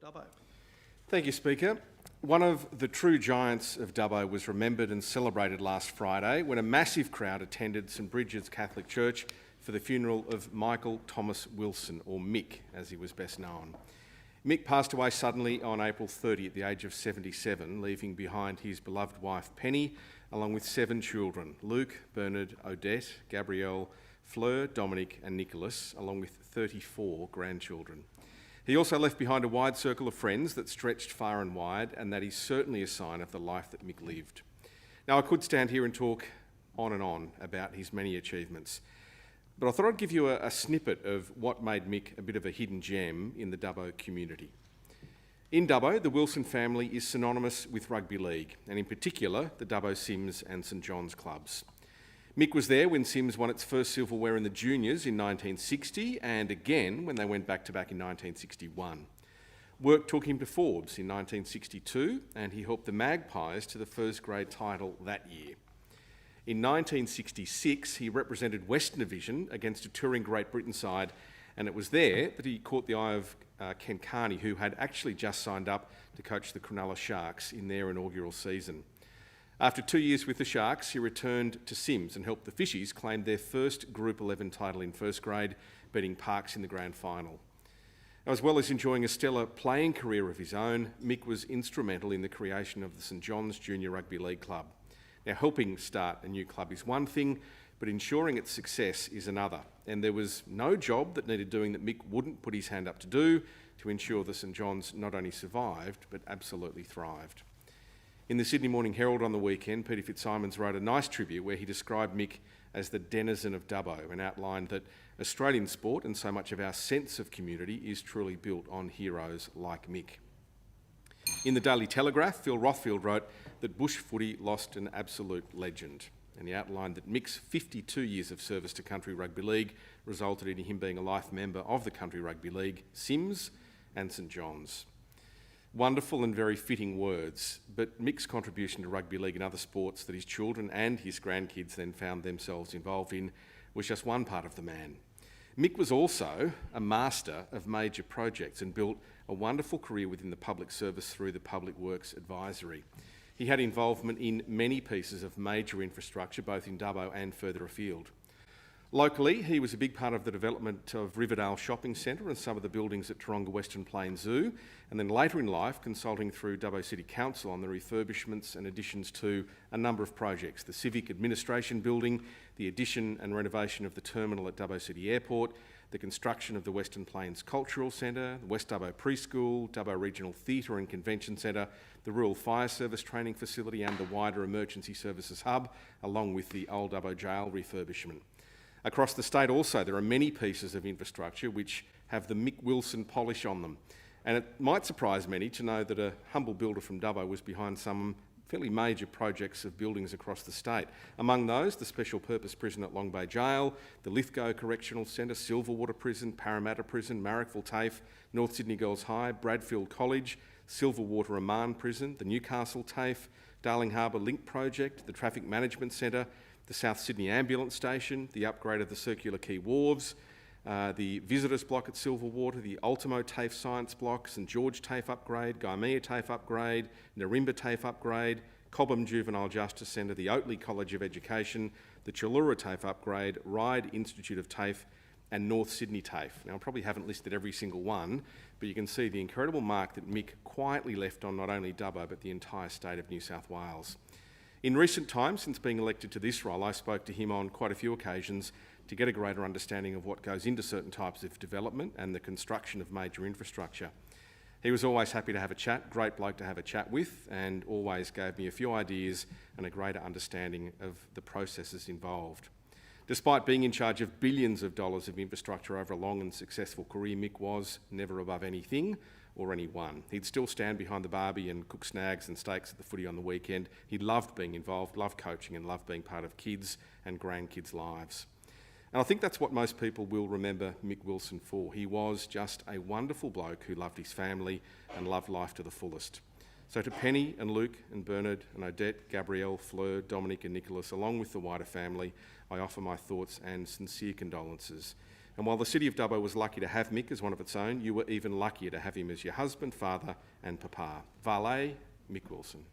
Dubbo. Thank you, Speaker. One of the true giants of Dubbo was remembered and celebrated last Friday when a massive crowd attended St Brigid's Catholic Church for the funeral of Michael Thomas Wilson, or Mick, as he was best known. Mick passed away suddenly on April 30 at the age of 77, leaving behind his beloved wife Penny, along with 7 children: Luke, Bernard, Odette, Gabrielle, Fleur, Dominic and Nicholas, along with 34 grandchildren. He also left behind a wide circle of friends that stretched far and wide, and that is certainly a sign of the life that Mick lived. Now, I could stand here and talk on and on about his many achievements, but I thought I'd give you a snippet of what made Mick a bit of a hidden gem in the Dubbo community. In Dubbo, the Wilson family is synonymous with rugby league, and in particular, the Dubbo Sims and St John's clubs. Mick was there when Sims won its first silverware in the juniors in 1960, and again when they went back-to-back in 1961. Work took him to Forbes in 1962, and he helped the Magpies to the first grade title that year. In 1966, he represented Western Division against a touring Great Britain side, and it was there that he caught the eye of Ken Carney, who had actually just signed up to coach the Cronulla Sharks in their inaugural season. After 2 years with the Sharks, he returned to Sims and helped the Fishies claim their first Group 11 title in first grade, beating Parks in the grand final. As well as enjoying a stellar playing career of his own, Mick was instrumental in the creation of the St John's Junior Rugby League Club. Now, helping start a new club is one thing, but ensuring its success is another. And there was no job that needed doing that Mick wouldn't put his hand up to do to ensure the St John's not only survived, but absolutely thrived. In the Sydney Morning Herald on the weekend, Peter FitzSimons wrote a nice tribute where he described Mick as the denizen of Dubbo and outlined that Australian sport and so much of our sense of community is truly built on heroes like Mick. In the Daily Telegraph, Phil Rothfield wrote that bush footy lost an absolute legend, and he outlined that Mick's 52 years of service to Country Rugby League resulted in him being a life member of the Country Rugby League, Sims and St John's. Wonderful and very fitting words, but Mick's contribution to rugby league and other sports that his children and his grandkids then found themselves involved in was just one part of the man. Mick was also a master of major projects and built a wonderful career within the public service through the Public Works Advisory. He had involvement in many pieces of major infrastructure, both in Dubbo and further afield. Locally, he was a big part of the development of Riverdale Shopping Centre and some of the buildings at Taronga Western Plains Zoo, and then later in life consulting through Dubbo City Council on the refurbishments and additions to a number of projects: the Civic Administration Building, the addition and renovation of the terminal at Dubbo City Airport, the construction of the Western Plains Cultural Centre, the West Dubbo Preschool, Dubbo Regional Theatre and Convention Centre, the Rural Fire Service Training Facility and the wider Emergency Services Hub, along with the Old Dubbo Jail refurbishment. Across the state also, there are many pieces of infrastructure which have the Mick Wilson polish on them. And it might surprise many to know that a humble builder from Dubbo was behind some fairly major projects of buildings across the state. Among those, the Special Purpose Prison at Long Bay Jail, the Lithgow Correctional Centre, Silverwater Prison, Parramatta Prison, Marrickville TAFE, North Sydney Girls High, Bradfield College, Silverwater Remand Prison, the Newcastle TAFE, Darling Harbour Link Project, the Traffic Management Centre, the South Sydney Ambulance Station, the upgrade of the Circular Quay Wharves, the Visitors Block at Silverwater, the Ultimo TAFE Science Block, St George TAFE upgrade, Gymea TAFE upgrade, Narimba TAFE upgrade, Cobham Juvenile Justice Centre, the Oatley College of Education, the Challura TAFE upgrade, Ryde Institute of TAFE and North Sydney TAFE. Now, I probably haven't listed every single one, but you can see the incredible mark that Mick quietly left on not only Dubbo but the entire state of New South Wales. In recent times, since being elected to this role, I spoke to him on quite a few occasions to get a greater understanding of what goes into certain types of development and the construction of major infrastructure. He was always happy to have a chat, great bloke to have a chat with, and always gave me a few ideas and a greater understanding of the processes involved. Despite being in charge of billions of dollars of infrastructure over a long and successful career, Mick was never above anything or anyone. He'd still stand behind the barbie and cook snags and steaks at the footy on the weekend. He loved being involved, loved coaching and loved being part of kids' and grandkids' lives. And I think that's what most people will remember Mick Wilson for. He was just a wonderful bloke who loved his family and loved life to the fullest. So to Penny and Luke and Bernard and Odette, Gabrielle, Fleur, Dominic and Nicholas, along with the wider family, I offer my thoughts and sincere condolences. And while the city of Dubbo was lucky to have Mick as one of its own, you were even luckier to have him as your husband, father and papa. Vale, Mick Wilson.